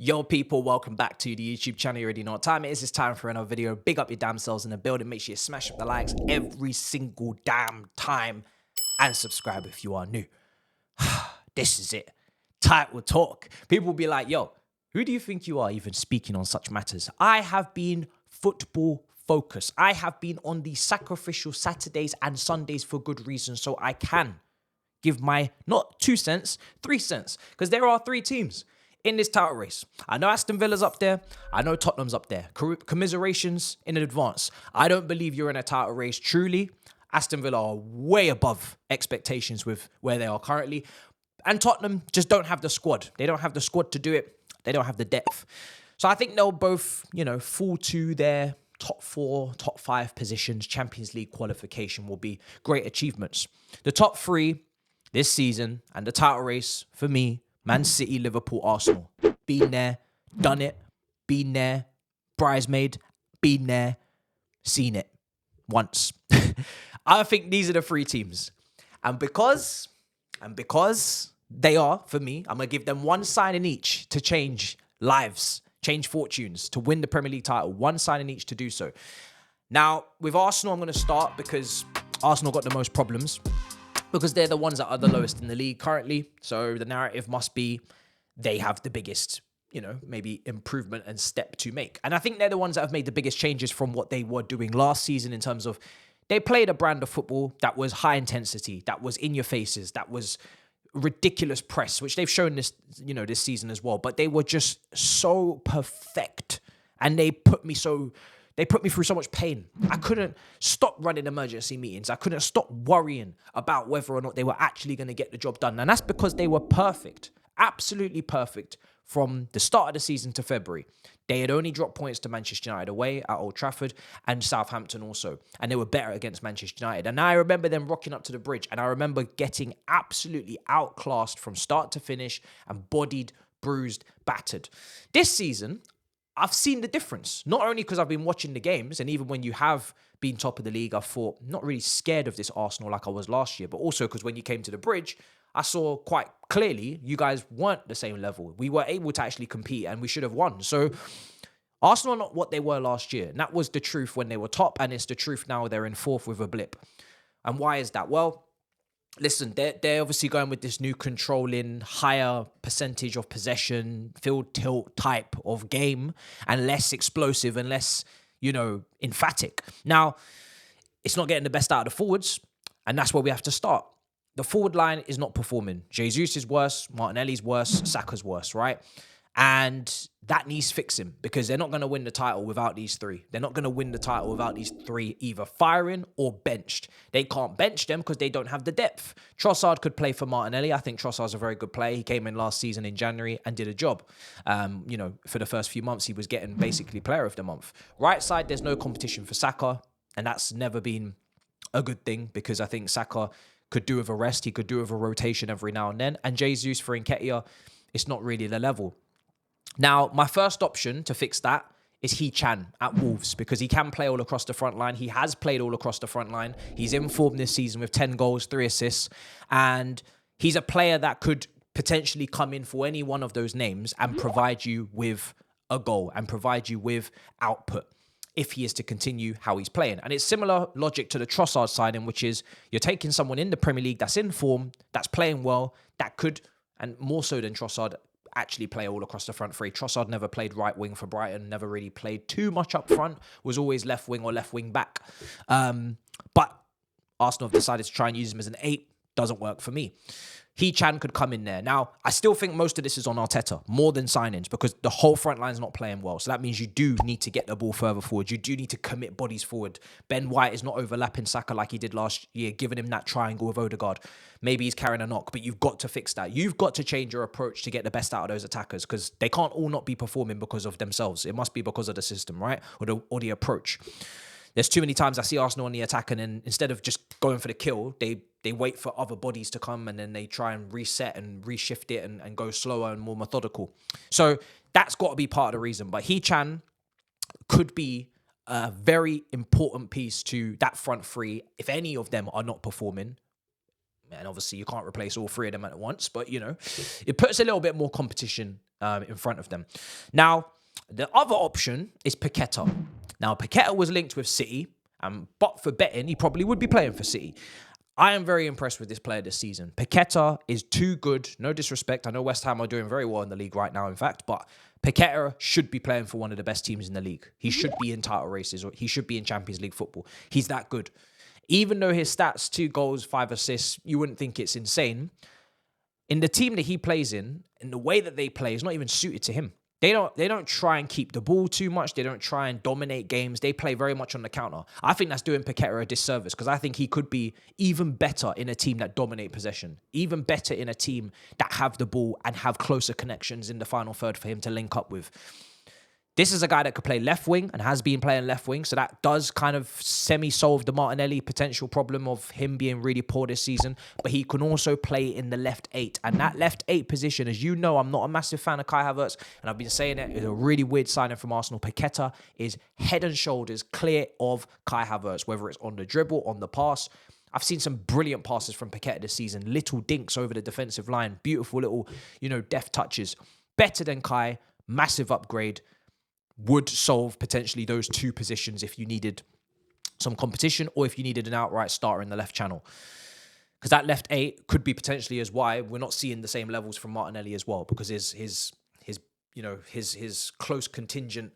Yo people, welcome back to the YouTube channel. You already know what time it is. It's time for another video. Big up your damn selves in the building. Make sure you smash up the likes every single damn time and subscribe if you are new. This is it. Title talk. People will be like, yo, who do you think you are even speaking on such matters? I have been football focused. I have been on the sacrificial Saturdays and Sundays for good reason, so I can give my, not 2 cents, 3 cents, because there are 3 teams in this title race. I know Aston Villa's up there. I know Tottenham's up there. Commiserations in advance. I don't believe you're in a title race. Truly, Aston Villa are way above expectations with where they are currently. And Tottenham just don't have the squad. They don't have the squad to do it. They don't have the depth. So I think they'll both, fall to their top 4, top 5 positions. Champions League qualification will be great achievements. The top 3 this season and the title race for me, Man City, Liverpool, Arsenal. Been there, done it, been there, bridesmaid, been there, seen it once. I think these are the 3 teams. And because they are, for me, I'm going to give them 1 signing each to change lives, change fortunes, to win the Premier League title. 1 signing each to do so. Now, with Arsenal, I'm going to start because Arsenal got the most problems. Because they're the ones that are the lowest in the league currently. So the narrative must be they have the biggest, maybe improvement and step to make. And I think they're the ones that have made the biggest changes from what they were doing last season in terms of they played a brand of football that was high intensity, that was in your faces, that was ridiculous press, which they've shown this, this season as well. But they were just so perfect. And they put me through so much pain. I couldn't stop running emergency meetings. I couldn't stop worrying about whether or not they were actually going to get the job done. And that's because they were perfect, absolutely perfect from the start of the season to February. They had only dropped points to Manchester United away at Old Trafford and Southampton also. And they were better against Manchester United. And I remember them rocking up to the bridge. And I remember getting absolutely outclassed from start to finish and bodied, bruised, battered. This season, I've seen the difference, not only because I've been watching the games, and even when you have been top of the league, I thought, not really scared of this Arsenal like I was last year, but also because when you came to the bridge, I saw quite clearly you guys weren't the same level. We were able to actually compete and we should have won. So Arsenal are not what they were last year. And that was the truth when they were top, and it's the truth now they're in 4th with a blip. And why is that? Well, listen, they're obviously going with this new controlling, higher percentage of possession, field tilt type of game, and less explosive and less, emphatic. Now, it's not getting the best out of the forwards, and that's where we have to start. The forward line is not performing. Jesus is worse, Martinelli's worse, Saka's worse, right? And that needs fixing because they're not going to win the title without these 3. They're not going to win the title without these 3 either firing or benched. They can't bench them because they don't have the depth. Trossard could play for Martinelli. I think Trossard's a very good player. He came in last season in January and did a job. For the first few months, he was getting basically player of the month. Right side, there's no competition for Saka, and that's never been a good thing because I think Saka could do with a rest. He could do with a rotation every now and then. And Jesus for Nketiah, it's not really the level. Now, my first option to fix that is He-Chan at Wolves because he can play all across the front line. He has played all across the front line. He's in form this season with 10 goals, 3 assists. And he's a player that could potentially come in for any one of those names and provide you with a goal and provide you with output if he is to continue how he's playing. And it's similar logic to the Trossard signing, which is you're taking someone in the Premier League that's in form, that's playing well, that could, and more so than Trossard, actually play all across the front 3. Trossard never played right wing for Brighton, never really played too much up front, was always left wing or left wing back. But Arsenal have decided to try and use him as an 8. Doesn't work for me. He-Chan could come in there. Now, I still think most of this is on Arteta, more than signings, because the whole front line's not playing well. So that means you do need to get the ball further forward. You do need to commit bodies forward. Ben White is not overlapping Saka like he did last year, giving him that triangle with Odegaard. Maybe he's carrying a knock, but you've got to fix that. You've got to change your approach to get the best out of those attackers because they can't all not be performing because of themselves. It must be because of the system, right? Or the approach. There's too many times I see Arsenal on the attack and then instead of just going for the kill, they wait for other bodies to come and then they try and reset and reshift it and go slower and more methodical. So that's got to be part of the reason. But He-Chan could be a very important piece to that front 3 if any of them are not performing. And obviously you can't replace all 3 of them at once, but it puts a little bit more competition in front of them. Now, the other option is Paqueta. Now, Paqueta was linked with City, but for betting, he probably would be playing for City. I am very impressed with this player this season. Paqueta is too good. No disrespect. I know West Ham are doing very well in the league right now, in fact, but Paqueta should be playing for one of the best teams in the league. He should be in title races, or he should be in Champions League football. He's that good. Even though his stats, 2 goals, 5 assists, you wouldn't think it's insane. In the team that he plays in the way that they play, is not even suited to him. They don't try and keep the ball too much. They don't try and dominate games. They play very much on the counter. I think that's doing Paqueta a disservice, because I think he could be even better in a team that dominate possession, even better in a team that have the ball and have closer connections in the final third for him to link up with. This is a guy that could play left wing and has been playing left wing, so that does kind of semi-solve the Martinelli potential problem of him being really poor this season. But he can also play in the left 8. And that left 8 position, as you know, I'm not a massive fan of Kai Havertz, and I've been saying it, is a really weird signing from Arsenal. Paqueta is head and shoulders clear of Kai Havertz, whether it's on the dribble, on the pass. I've seen some brilliant passes from Paqueta this season. Little dinks over the defensive line. Beautiful little, deft touches. Better than Kai. Massive upgrade. Would solve potentially those 2 positions if you needed some competition, or if you needed an outright starter in the left channel. Because that left 8 could be potentially as why we're not seeing the same levels from Martinelli as well, because his close contingent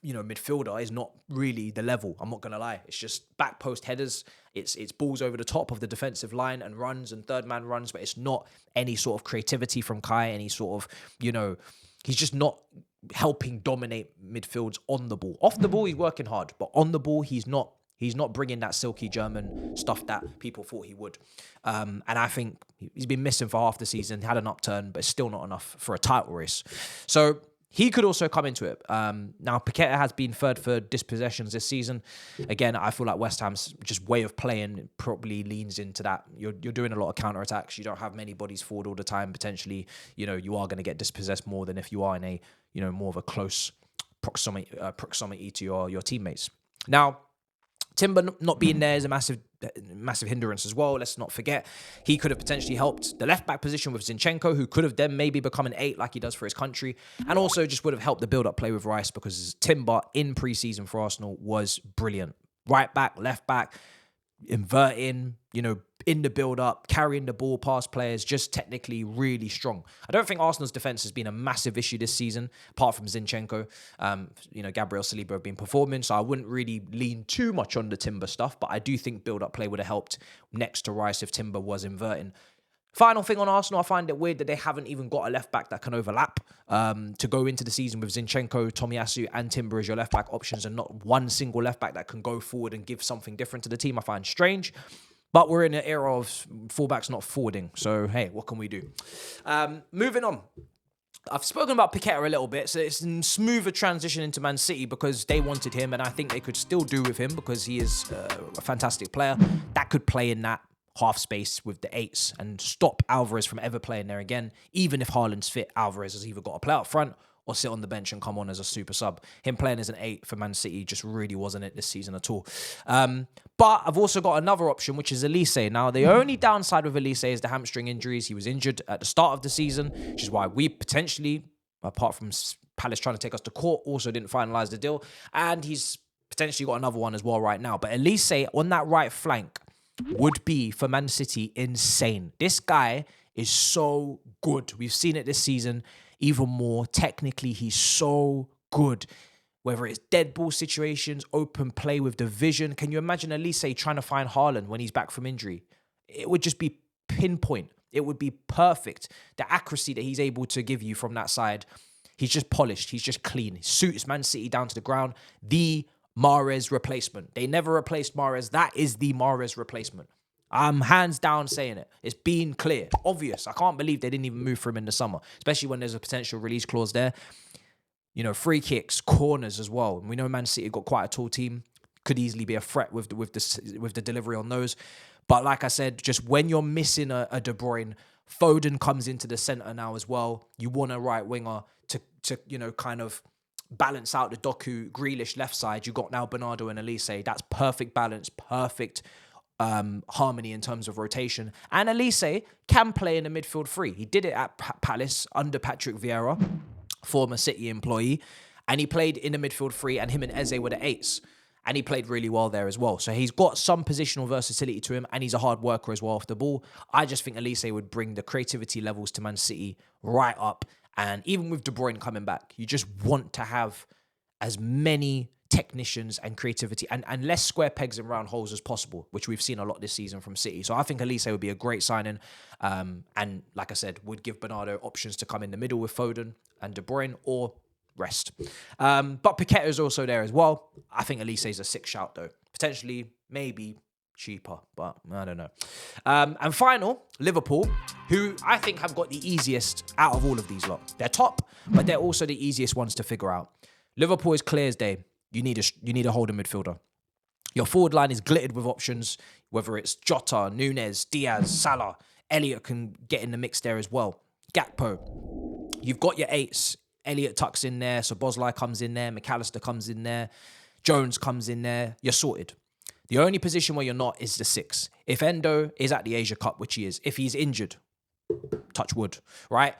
midfielder is not really the level. I'm not gonna lie. It's just back post headers. It's balls over the top of the defensive line and runs and third man runs, but it's not any sort of creativity from Kai, any sort of, he's just not helping dominate midfields on the ball. Off the ball, he's working hard, but on the ball, he's not bringing that silky German stuff that people thought he would. And I think he's been missing for half the season, had an upturn, but it's still not enough for a title race. So he could also come into it. Now, Paqueta has been third for dispossessions this season. Again, I feel like West Ham's just way of playing probably leans into that. You're doing a lot of counter-attacks. You don't have many bodies forward all the time. Potentially, you are going to get dispossessed more than if you are in a, more of a close proximity to your teammates. Now, Timber not being there is a massive hindrance as well. Let's not forget, he could have potentially helped the left-back position with Zinchenko, who could have then maybe become an 8 like he does for his country, and also just would have helped the build-up play with Rice, because Timber in pre-season for Arsenal was brilliant. Right back, left back, inverting, in the build-up, carrying the ball past players, just technically really strong. I don't think Arsenal's defence has been a massive issue this season, apart from Zinchenko. Gabriel Saliba have been performing, so I wouldn't really lean too much on the Timber stuff, but I do think build-up play would have helped next to Rice if Timber was inverting. Final thing on Arsenal, I find it weird that they haven't even got a left-back that can overlap to go into the season with Zinchenko, Tomiyasu, and Timber as your left-back options, and not one single left-back that can go forward and give something different to the team. I find strange. But we're in an era of fullbacks not forwarding. So, hey, what can we do? Moving on. I've spoken about Paqueta a little bit, so it's a smoother transition into Man City because they wanted him, and I think they could still do with him because he is a fantastic player that could play in that half space with the 8s and stop Alvarez from ever playing there again. Even if Haaland's fit, Alvarez has either got to play up front or sit on the bench and come on as a super sub. Him playing as an 8 for Man City just really wasn't it this season at all. But I've also got another option, which is Elise. Now, the only downside with Elise is the hamstring injuries. He was injured at the start of the season, which is why we potentially, apart from Palace trying to take us to court, also didn't finalise the deal. And he's potentially got another one as well right now. But Elise on that right flank would be, for Man City, insane. This guy is so good. We've seen it this season even more. Technically, he's so good. Whether it's dead ball situations, open play with the vision. Can you imagine Elise trying to find Haaland when he's back from injury? It would just be pinpoint. It would be perfect. The accuracy that he's able to give you from that side. He's just polished. He's just clean. He suits Man City down to the ground. The Mahrez replacement. They never replaced Mahrez. That is the Mahrez replacement. I'm hands down saying it. It's been clear. Obvious. I can't believe they didn't even move for him in the summer, especially when there's a potential release clause there. Free kicks, corners as well. And we know Man City got quite a tall team. Could easily be a threat with the delivery on those. But like I said, just when you're missing a De Bruyne, Foden comes into the centre now as well. You want a right winger to kind of balance out the Doku, Grealish left side. You got now Bernardo and Elise. That's perfect balance, perfect harmony in terms of rotation. And Elise can play in the midfield three. He did it at Palace under Patrick Vieira, former City employee, and he played in the midfield three, and him and Eze were the eights. And he played really well there as well. So he's got some positional versatility to him, and he's a hard worker as well off the ball. I just think Elise would bring the creativity levels to Man City right up. And even with De Bruyne coming back, you just want to have as many technicians and creativity and less square pegs and round holes as possible, which we've seen a lot this season from City. So I think Elise would be a great signing. And like I said, would give Bernardo options to come in the middle with Foden and De Bruyne, or rest. But Paqueta is also there as well. I think Elise is a sick shout though. Potentially, maybe cheaper, but I don't know. And final, Liverpool, who I think have got the easiest out of all of these lot. They're top, but they're also the easiest ones to figure out. Liverpool is clear as day. You need a holding midfielder. Your forward line is glittered with options, whether it's Jota, Nunez, Diaz, Salah. Elliott can get in the mix there as well. Gakpo. You've got your eights. Elliott tucks in there, so Bosley comes in there, McAllister comes in there, Jones comes in there. You're sorted. The only position where you're not is the six. If Endo is at the Asia Cup, which he is, if he's injured, touch wood, right?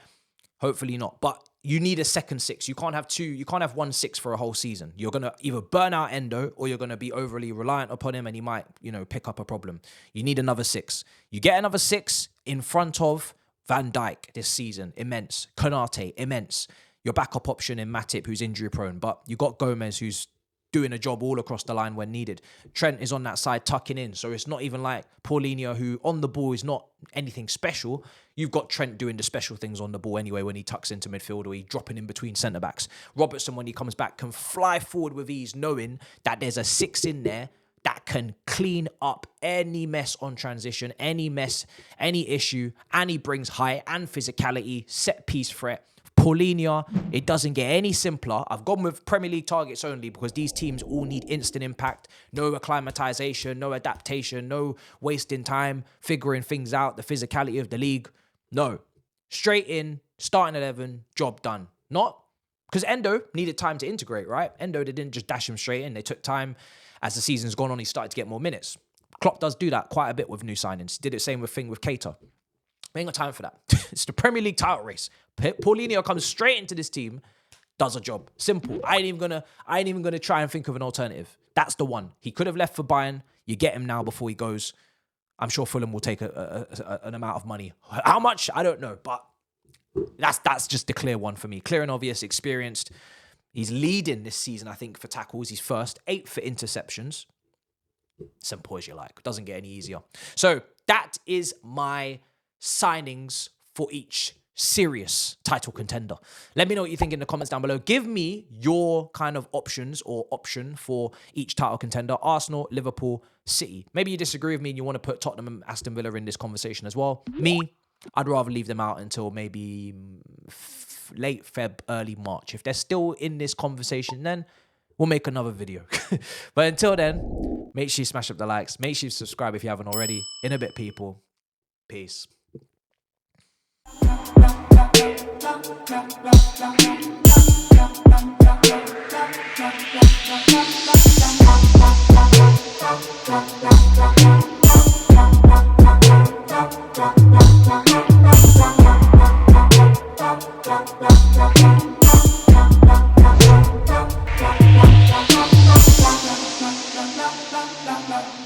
Hopefully not. But you need a second six. You can't have two. You can't have 1 6 for a whole season. You're going to either burn out Endo, or you're going to be overly reliant upon him and he might, pick up a problem. You need another six. You get another six in front of Van Dijk this season. Immense. Konate, immense. Your backup option in Matip, who's injury prone. But you got Gomez, who's doing a job all across the line when needed. Trent is on that side tucking in. So it's not even like Paulinho, who on the ball is not anything special. You've got Trent doing the special things on the ball anyway when he tucks into midfield, or he's dropping in between centre-backs. Robertson, when he comes back, can fly forward with ease, knowing that there's a six in there that can clean up any mess on transition, any mess, any issue, and he brings height and physicality, set-piece threat. Paulinho, it doesn't get any simpler. I've gone with Premier League targets only because these teams all need instant impact, no acclimatization, no adaptation, no wasting time, figuring things out, the physicality of the league. No. Straight in, starting 11, job done. Not because Endo needed time to integrate, right? Endo, they didn't just dash him straight in. They took time. As the season's gone on, he started to get more minutes. Klopp does do that quite a bit with new signings. He did the same thing with Keita. We ain't got time for that. It's the Premier League title race. Paulinho comes straight into this team, does a job. Simple. I ain't even gonna try and think of an alternative. That's the one. He could have left for Bayern. You get him now before he goes. I'm sure Fulham will take an amount of money. How much? I don't know. But that's just the clear one for me. Clear and obvious, experienced. He's leading this season, I think, for tackles. He's first. 8th for interceptions. Simple as you like. Doesn't get any easier. So that is my signings for each serious title contender. Let me know what you think in the comments down below. Give me your kind of options or option for each title contender. Arsenal, Liverpool, City. Maybe you disagree with me and you want to put Tottenham and Aston Villa in this conversation as well. Me, I'd rather leave them out until maybe late Feb, early March. If they're still in this conversation, then we'll make another video. But until then, make sure you smash up the likes. Make sure you subscribe if you haven't already. In a bit, people. Peace. La la la la